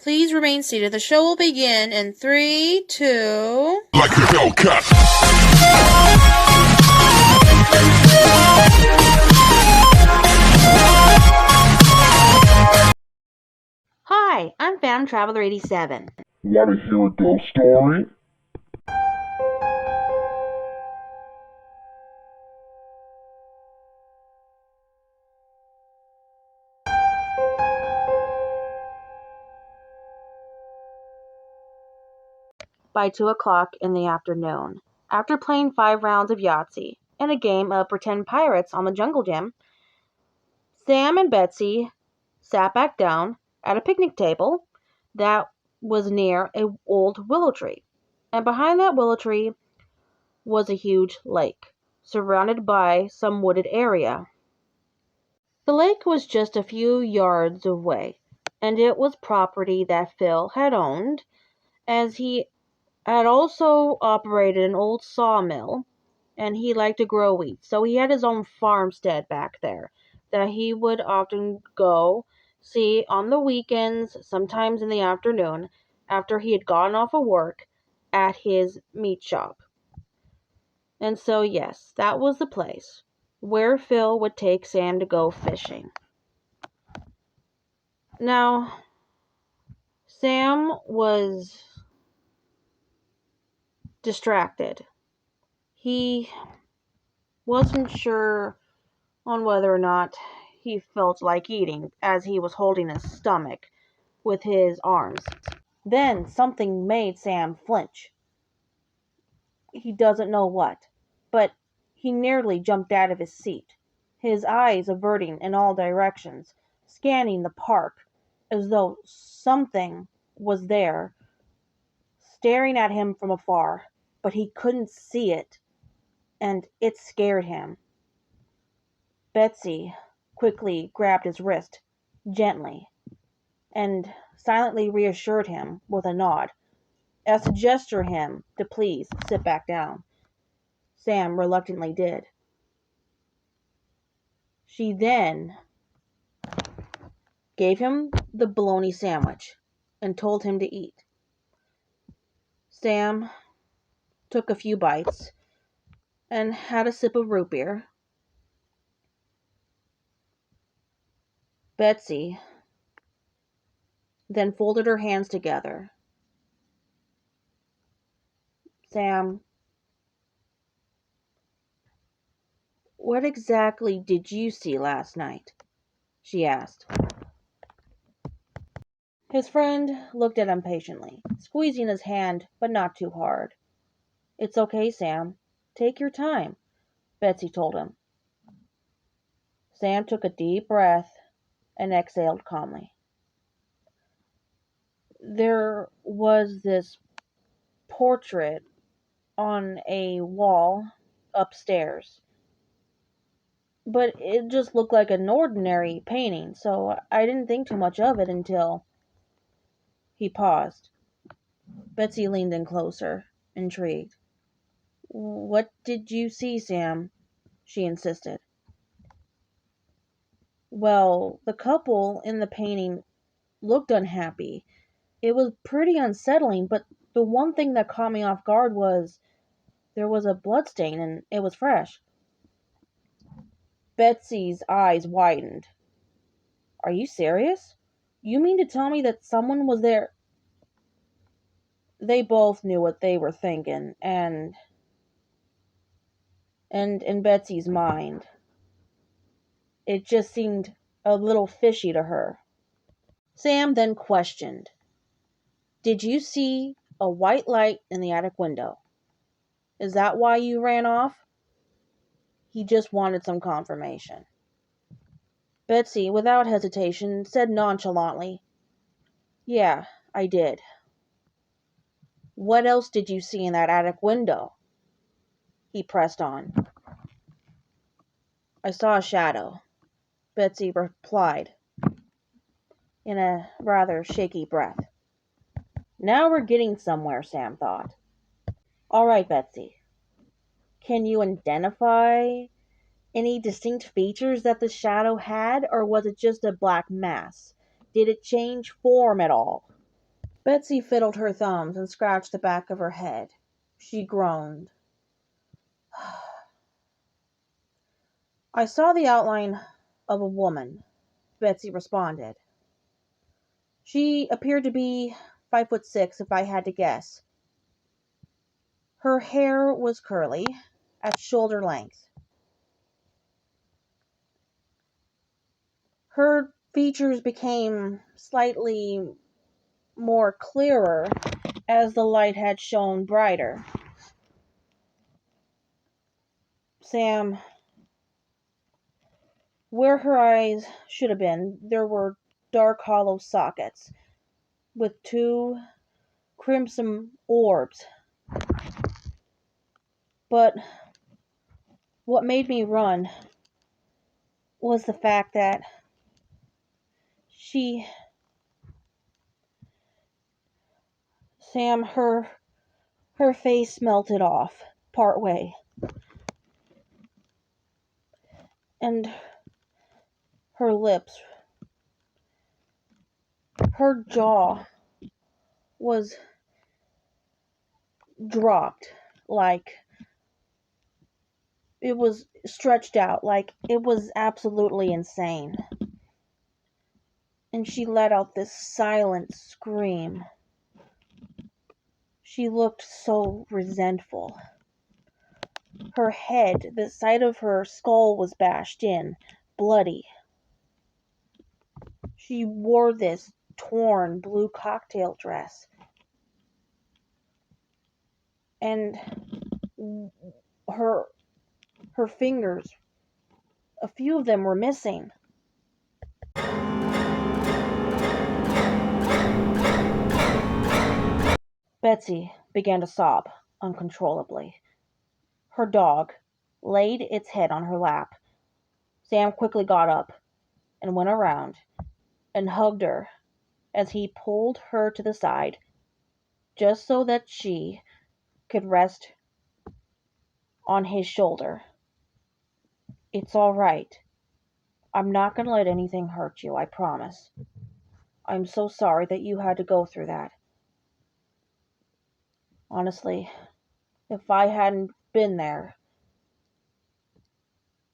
Please remain seated. The show will begin in 3, 2... Like a Hellcat. Hi, I'm FandomTraveller87. Want to hear a ghost story? By 2 o'clock in the afternoon, after playing 5 rounds of Yahtzee and a game of Pretend Pirates on the Jungle Gym, Sam and Betsy sat back down at a picnic table that was near an old willow tree. And behind that willow tree was a huge lake, surrounded by some wooded area. The lake was just a few yards away, and it was property that Phil had owned, as he had also operated an old sawmill, and he liked to grow wheat, so he had his own farmstead back there that he would often go see on the weekends, sometimes in the afternoon, after he had gotten off of work at his meat shop. And so, yes, that was the place where Phil would take Sam to go fishing. Now, Sam was distracted. He wasn't sure on whether or not he felt like eating as he was holding his stomach with his arms. Then something made Sam flinch. He doesn't know what, but he nearly jumped out of his seat, his eyes averting in all directions, scanning the park as though something was there, staring at him from afar, but he couldn't see it, and it scared him. Betsy quickly grabbed his wrist, gently, and silently reassured him with a nod, as to gesture him to please sit back down. Sam reluctantly did. She then gave him the bologna sandwich and told him to eat. Sam took a few bites and had a sip of root beer. Betsy then folded her hands together. Sam, what exactly did you see last night? She asked. His friend looked at him patiently, squeezing his hand, but not too hard. It's okay, Sam. Take your time, Betsy told him. Sam took a deep breath and exhaled calmly. There was this portrait on a wall upstairs, but it just looked like an ordinary painting, so I didn't think too much of it until... He paused. Betsy leaned in closer, intrigued. What did you see, Sam? She insisted. Well, the couple in the painting looked unhappy. It was pretty unsettling, but the one thing that caught me off guard was there was a bloodstain and it was fresh. Betsy's eyes widened. Are you serious? You mean to tell me that someone was there? They both knew what they were thinking, and in Betsy's mind, it just seemed a little fishy to her. Sam then questioned, Did you see a white light in the attic window? Is that why you ran off? He just wanted some confirmation. Betsy, without hesitation, said nonchalantly, Yeah, I did. What else did you see in that attic window? He pressed on. I saw a shadow, Betsy replied in a rather shaky breath. Now we're getting somewhere, Sam thought. All right, Betsy. Can you identify any distinct features that the shadow had, or was it just a black mass? Did it change form at all? Betsy fiddled her thumbs and scratched the back of her head. She groaned. I saw the outline of a woman, Betsy responded. She appeared to be 5'6", if I had to guess. Her hair was curly, at shoulder length. Her features became slightly more clearer as the light had shone brighter. Sam, where her eyes should have been, there were dark hollow sockets with 2 crimson orbs. But what made me run was the fact that Sam, her face melted off partway, and her lips, her jaw was dropped, like it was stretched out, like it was absolutely insane. And she let out this silent scream. She looked so resentful. Her head, the side of her skull was bashed in, bloody. She wore this torn blue cocktail dress. And her fingers, a few of them were missing. Betsy began to sob uncontrollably. Her dog laid its head on her lap. Sam quickly got up and went around and hugged her as he pulled her to the side, just so that she could rest on his shoulder. It's all right. I'm not going to let anything hurt you, I promise. I'm so sorry that you had to go through that. Honestly, if I hadn't been there,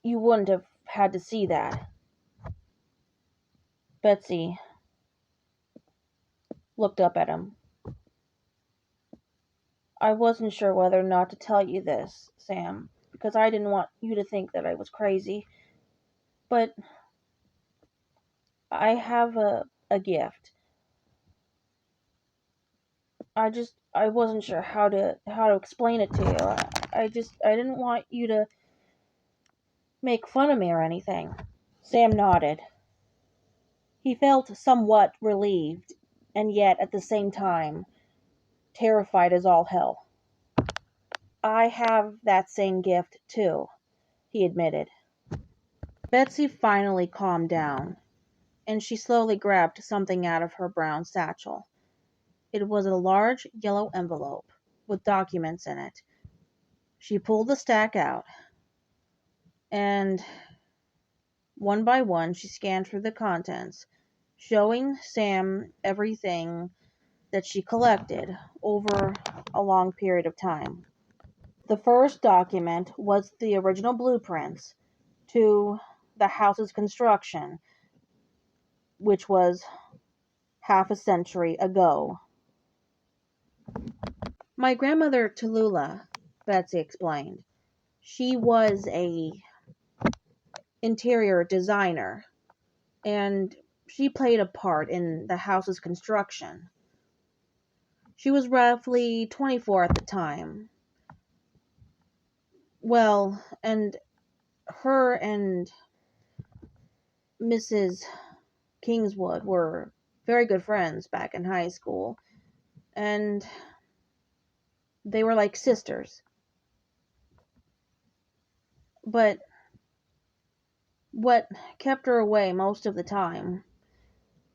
you wouldn't have had to see that. Betsy looked up at him. I wasn't sure whether or not to tell you this, Sam, because I didn't want you to think that I was crazy. But I have a gift. I wasn't sure how to explain it to you. I didn't want you to make fun of me or anything. Sam nodded. He felt somewhat relieved, and yet at the same time terrified as all hell. I have that same gift too, he admitted. Betsy finally calmed down, and she slowly grabbed something out of her brown satchel. It was a large yellow envelope with documents in it. She pulled the stack out, and one by one she scanned through the contents, showing Sam everything that she collected over a long period of time. The first document was the original blueprints to the house's construction, which was half a century ago. My grandmother Tallulah, Betsy explained. She was a interior designer, and she played a part in the house's construction. She was roughly 24 at the time. Well, and her and Mrs. Kingswood were very good friends back in high school, and they were like sisters. But what kept her away most of the time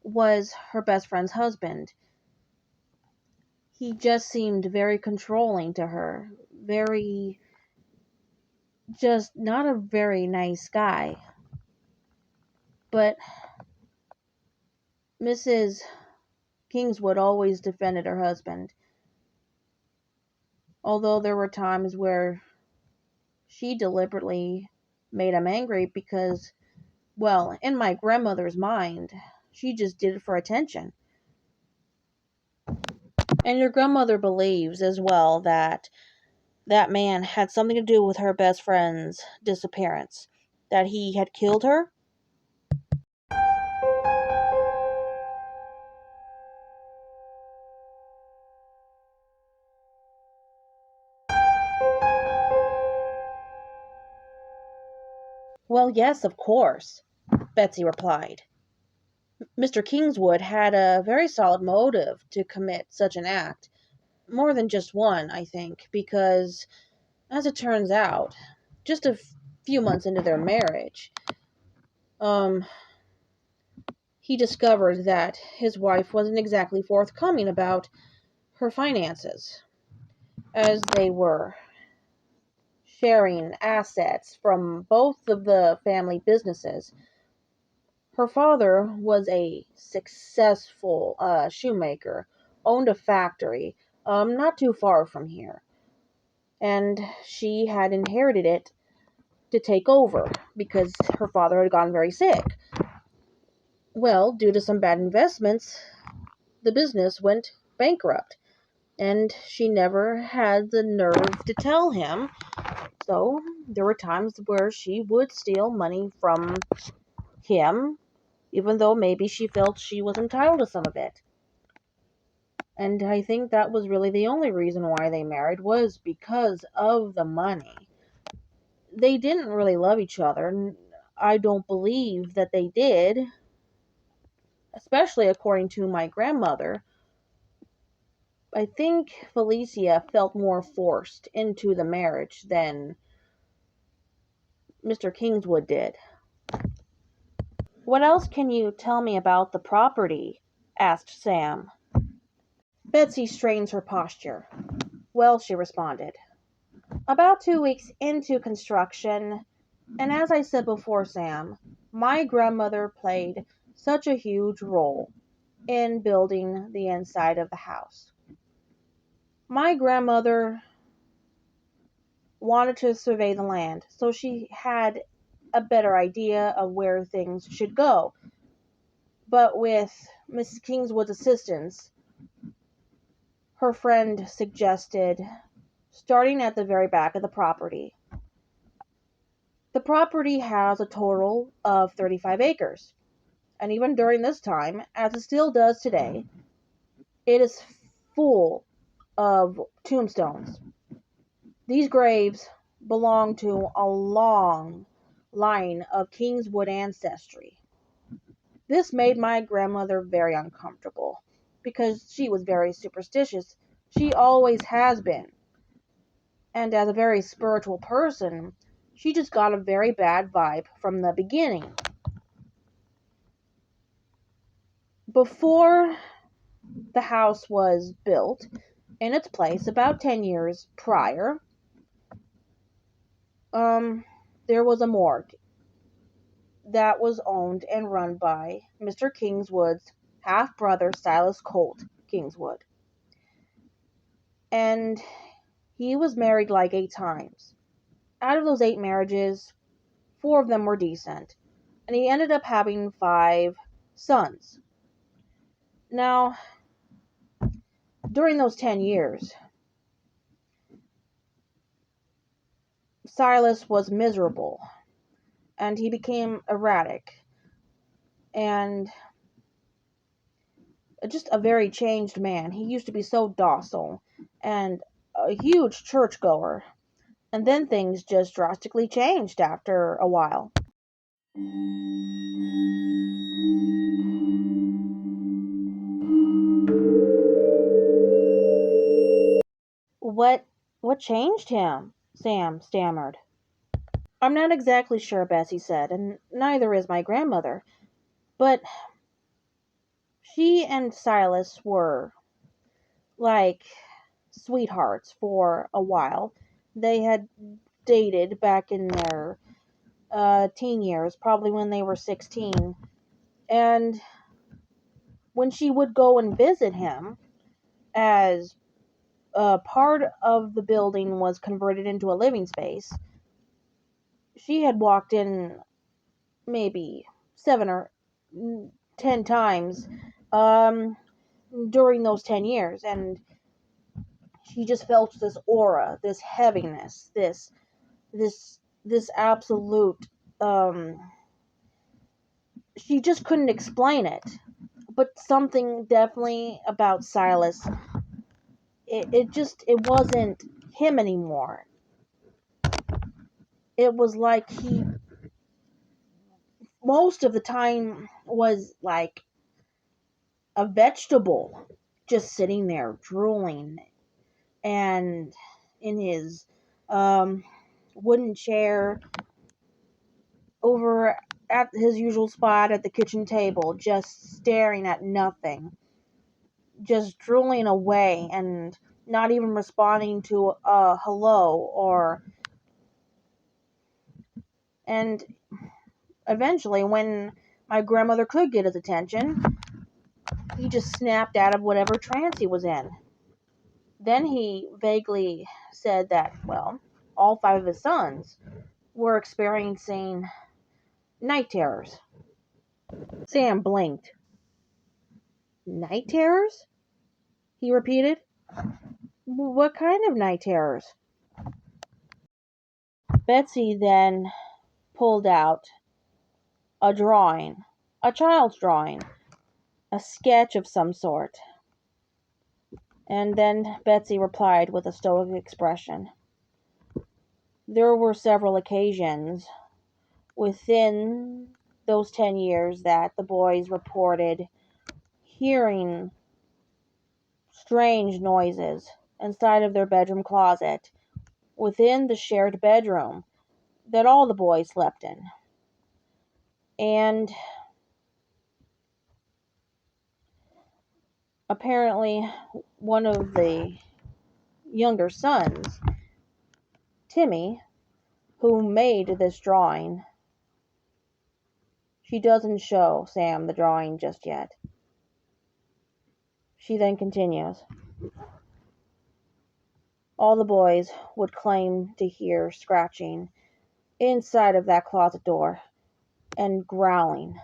was her best friend's husband. He just seemed very controlling to her, just not a very nice guy. But Mrs. Kingswood always defended her husband, although there were times where she deliberately made him angry because, well, in my grandmother's mind, she just did it for attention. And your grandmother believes as well that that man had something to do with her best friend's disappearance, that he had killed her. Well, yes, of course, Betsy replied. Mr. Kingswood had a very solid motive to commit such an act. More than just one, I think, because, as it turns out, just a few months into their marriage, um, he discovered that his wife wasn't exactly forthcoming about her finances, as they were sharing assets from both of the family businesses. Her father was a successful shoemaker, owned a factory not too far from here, and she had inherited it to take over because her father had gotten very sick. Well, due to some bad investments, the business went bankrupt, and she never had the nerve to tell him. So there were times where she would steal money from him, even though maybe she felt she was entitled to some of it. And I think that was really the only reason why they married, was because of the money. They didn't really love each other. I don't believe that they did, especially according to my grandmother. I think Felicia felt more forced into the marriage than Mr. Kingswood did. What else can you tell me about the property? Asked Sam. Betsy strains her posture. Well, she responded, about 2 weeks into construction, and as I said before, Sam, my grandmother played such a huge role in building the inside of the house. My grandmother wanted to survey the land, so she had a better idea of where things should go. But with Mrs. Kingswood's assistance, her friend suggested starting at the very back of the property. The property has a total of 35 acres, and even during this time, as it still does today, it is full of tombstones. These graves belong to a long line of Kingswood ancestry. This made my grandmother very uncomfortable because she was very superstitious. She always has been. And as a very spiritual person, she just got a very bad vibe from the beginning. Before the house was built in its place, about 10 years prior, there was a morgue that was owned and run by Mr. Kingswood's half-brother, Silas Colt Kingswood. And he was married like 8 times. Out of those 8 marriages, 4 of them were decent. And he ended up having 5 sons. Now, during those 10 years, Silas was miserable. And he became erratic. And just a very changed man. He used to be so docile and a huge churchgoer. And then things just drastically changed after a while. What what changed him? Sam stammered. I'm not exactly sure, Bessie said, and neither is my grandmother. But she and Silas were like sweethearts for a while. They had dated back in their teen years, probably when they were 16. And when she would go and visit him, as part of the building was converted into a living space, she had walked in maybe 7 or 10 times during those 10 years, and she just felt this aura, this heaviness, this absolute, she just couldn't explain it. But something definitely about Silas, it wasn't him anymore. It was like he, most of the time, was like a vegetable, just sitting there drooling, and in his um, wooden chair over at his usual spot at the kitchen table, just staring at nothing, just drooling away, and not even responding to a hello. Or and eventually, when my grandmother could get his attention, he just snapped out of whatever trance he was in. Then he vaguely said that, well, all 5 of his sons were experiencing night terrors. Sam blinked. Night terrors? He repeated. What kind of night terrors? Betsy then pulled out a drawing, a child's drawing, a sketch of some sort. And then Betsy replied with a stoic expression. There were several occasions within those 10 years that the boys reported hearing strange noises inside of their bedroom closet within the shared bedroom that all the boys slept in. And apparently, one of the younger sons, Timmy, who made this drawing, she doesn't show Sam the drawing just yet. She then continues. All the boys would claim to hear scratching inside of that closet door, and growling,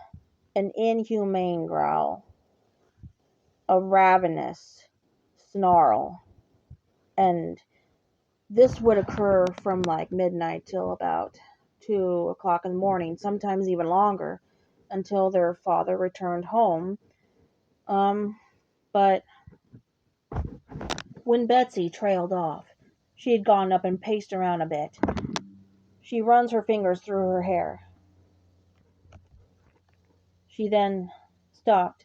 an inhumane growl, a ravenous snarl, and this would occur from like midnight till about 2 o'clock in the morning, sometimes even longer, until their father returned home. But when Betsy trailed off, she had gone up and paced around a bit. She runs her fingers through her hair. She then stopped,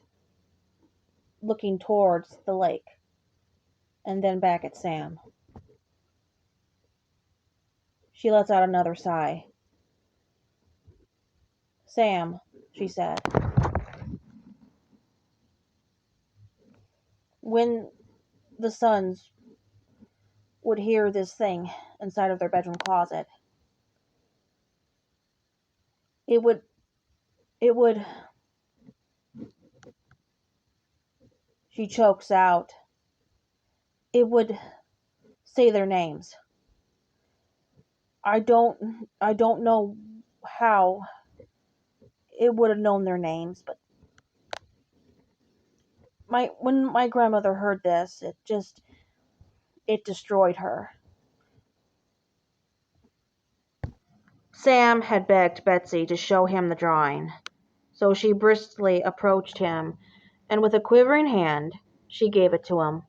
looking towards the lake, and then back at Sam. She lets out another sigh. Sam, she said, when the sons would hear this thing inside of their bedroom closet, it would, she chokes out, it would say their names. I don't know how it would have known their names, but when my grandmother heard this, it destroyed her. Sam had begged Betsy to show him the drawing, so she briskly approached him, and with a quivering hand, she gave it to him.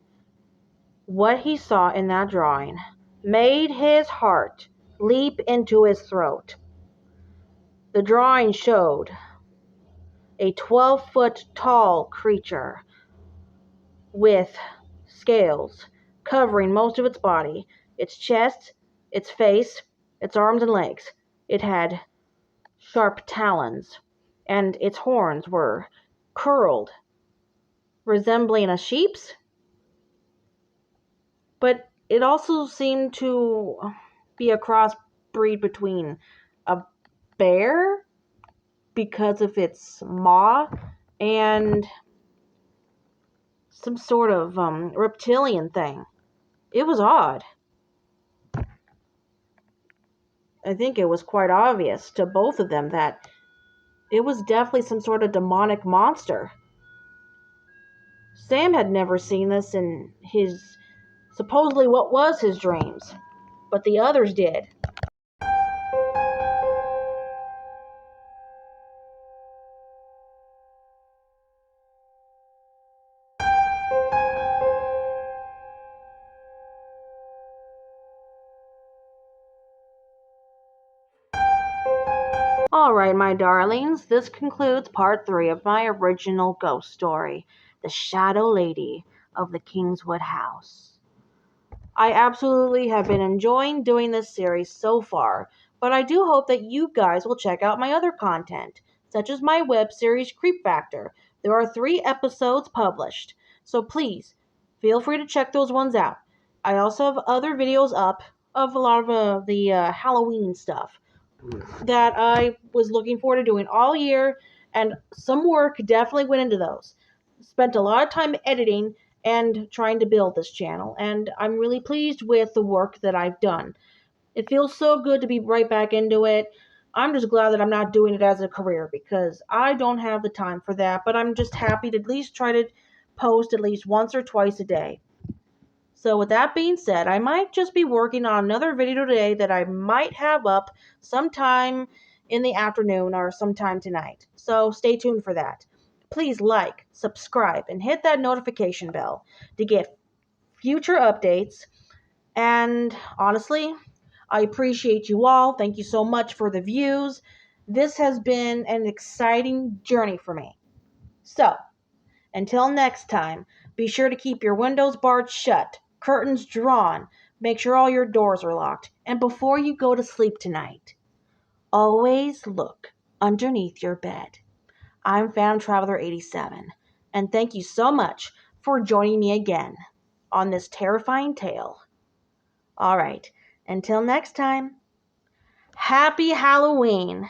What he saw in that drawing made his heart leap into his throat. The drawing showed a 12-foot tall creature with scales covering most of its body, its chest, its face, its arms and legs. It had sharp talons, and its horns were curled, resembling a sheep's, but it also seemed to be a crossbreed between a bear because of its maw and some sort of reptilian thing. It was odd. I think it was quite obvious to both of them that it was definitely some sort of demonic monster. Sam had never seen this in his supposedly what was his dreams, but the others did. Alright, my darlings, this concludes part 3 of my original ghost story, The Shadow Lady of the Kingswood House. I absolutely have been enjoying doing this series so far, but I do hope that you guys will check out my other content, such as my web series Creep Factor. There are 3 episodes published, so please feel free to check those ones out. I also have other videos up of a lot of the Halloween stuff that I was looking forward to doing all year, and some work definitely went into those. Spent a lot of time editing and trying to build this channel, and I'm really pleased with the work that I've done. It feels so good to be right back into it. I'm just glad that I'm not doing it as a career because I don't have the time for that, but I'm just happy to at least try to post at least once or twice a day. So with that being said, I might just be working on another video today that I might have up sometime in the afternoon or sometime tonight. So stay tuned for that. Please like, subscribe, and hit that notification bell to get future updates. And honestly, I appreciate you all. Thank you so much for the views. This has been an exciting journey for me. So, until next time, be sure to keep your windows barred shut, curtains drawn, make sure all your doors are locked, and before you go to sleep tonight, always look underneath your bed. I'm FandomTraveller87, and thank you so much for joining me again on this terrifying tale. Alright, until next time, happy Halloween!